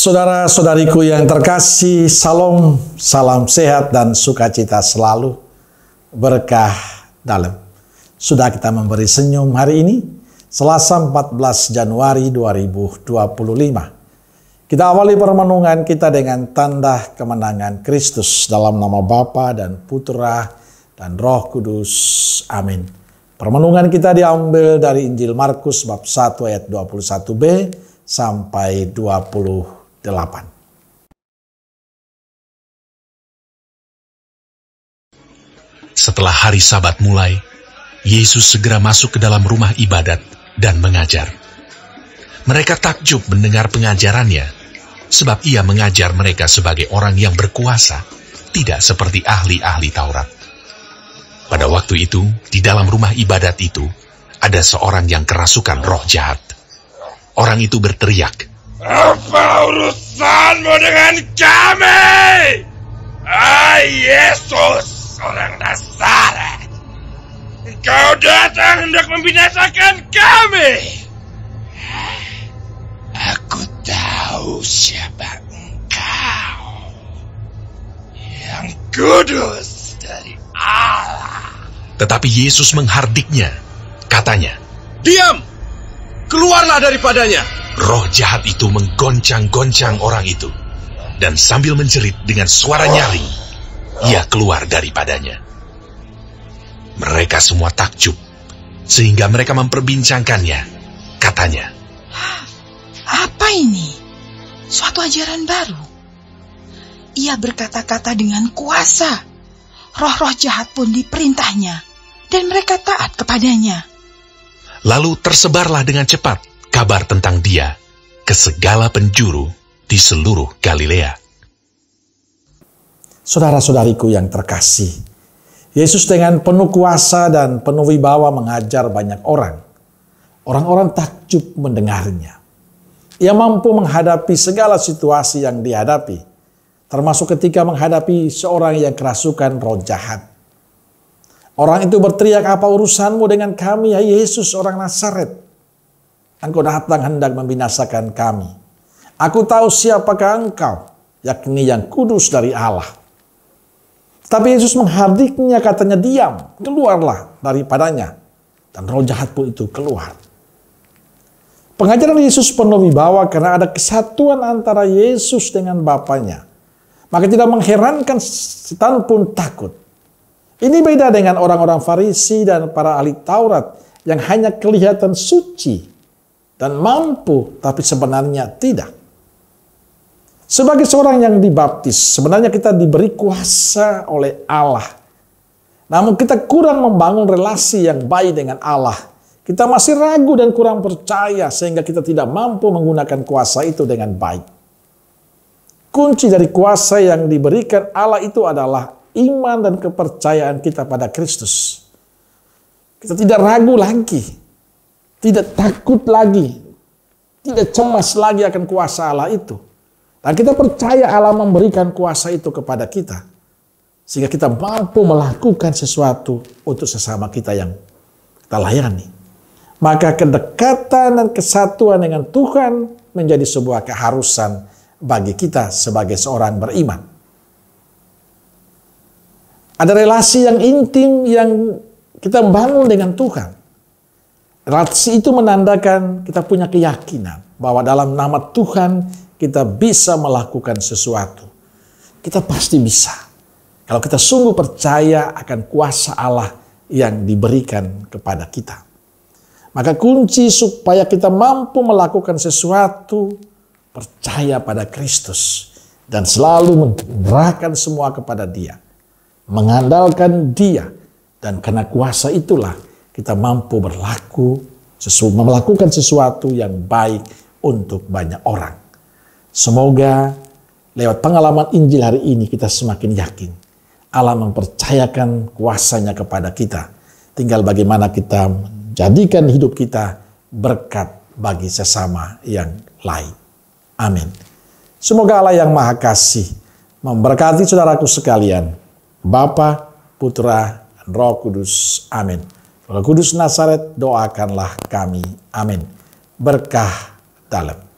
Saudara-saudariku yang terkasih, salam sehat dan sukacita selalu, berkah dalam. Sudah kita memberi senyum hari ini, Selasa 14 Januari 2025. Kita awali permenungan kita dengan tanda kemenangan Kristus dalam nama Bapa dan Putra dan Roh Kudus. Amin. Permenungan kita diambil dari Injil Markus bab 1 ayat 21b sampai 28. Setelah hari Sabat mulai, Yesus segera masuk ke dalam rumah ibadat dan mengajar. Mereka takjub mendengar pengajarannya, sebab ia mengajar mereka sebagai orang yang berkuasa, tidak seperti ahli-ahli Taurat. Pada waktu itu, di dalam rumah ibadat itu, ada seorang yang kerasukan roh jahat. Orang itu berteriak, "Apa urusanmu dengan kami? Yesus, orang Nazaret. Engkau datang hendak membinasakan kami. Aku tahu siapa engkau, yang kudus dari Allah." Tetapi Yesus menghardiknya, katanya, "Diam! Keluarlah daripadanya!" Roh jahat itu menggoncang-goncang orang itu, dan sambil menjerit dengan suara nyaring, ia keluar daripadanya. Mereka semua takjub, sehingga mereka memperbincangkannya. Katanya, "Apa ini? Suatu ajaran baru. Ia berkata-kata dengan kuasa. Roh-roh jahat pun diperintahnya, dan mereka taat kepadanya." Lalu tersebarlah dengan cepat kabar tentang dia ke segala penjuru di seluruh Galilea. Saudara-saudariku yang terkasih, Yesus dengan penuh kuasa dan penuh wibawa mengajar banyak orang. Orang-orang takjub mendengarnya. Ia mampu menghadapi segala situasi yang dihadapi, termasuk ketika menghadapi seorang yang kerasukan roh jahat. Orang itu berteriak, "Apa urusanmu dengan kami, ya Yesus, orang Nazaret? Engkau datang hendak membinasakan kami. Aku tahu siapakah engkau, yakni yang kudus dari Allah." Tapi Yesus menghardiknya, katanya, "Diam, keluarlah daripadanya." Dan roh jahat pun itu keluar. Pengajaran Yesus penuh wibawa karena ada kesatuan antara Yesus dengan Bapanya. Maka tidak mengherankan setan pun takut. Ini beda dengan orang-orang Farisi dan para ahli Taurat yang hanya kelihatan suci dan mampu, tapi sebenarnya tidak. Sebagai seorang yang dibaptis, sebenarnya kita diberi kuasa oleh Allah. Namun kita kurang membangun relasi yang baik dengan Allah. Kita masih ragu dan kurang percaya sehingga kita tidak mampu menggunakan kuasa itu dengan baik. Kunci dari kuasa yang diberikan Allah itu adalah iman dan kepercayaan kita pada Kristus. Kita tidak ragu lagi, tidak takut lagi, tidak cemas lagi akan kuasa Allah itu. Dan kita percaya Allah memberikan kuasa itu kepada kita, sehingga kita mampu melakukan sesuatu untuk sesama kita yang kita layani. Maka kedekatan dan kesatuan dengan Tuhan menjadi sebuah keharusan bagi kita sebagai seorang beriman. Ada relasi yang intim yang kita bangun dengan Tuhan. Relasi itu menandakan kita punya keyakinan bahwa dalam nama Tuhan kita bisa melakukan sesuatu. Kita pasti bisa. Kalau kita sungguh percaya akan kuasa Allah yang diberikan kepada kita. Maka kunci supaya kita mampu melakukan sesuatu, percaya pada Kristus. Dan selalu menyerahkan semua kepada Dia. Mengandalkan Dia. Dan karena kuasa itulah kita mampu melakukan sesuatu yang baik untuk banyak orang. Semoga lewat pengalaman Injil hari ini kita semakin yakin Allah mempercayakan kuasanya kepada kita. Tinggal bagaimana kita menjadikan hidup kita berkat bagi sesama yang lain. Amin. Semoga Allah yang Maha Kasih memberkati saudaraku sekalian, Bapa, Putra, dan Roh Kudus. Amin. Roh Kudus Nazaret, doakanlah kami. Amin. Berkah dalam.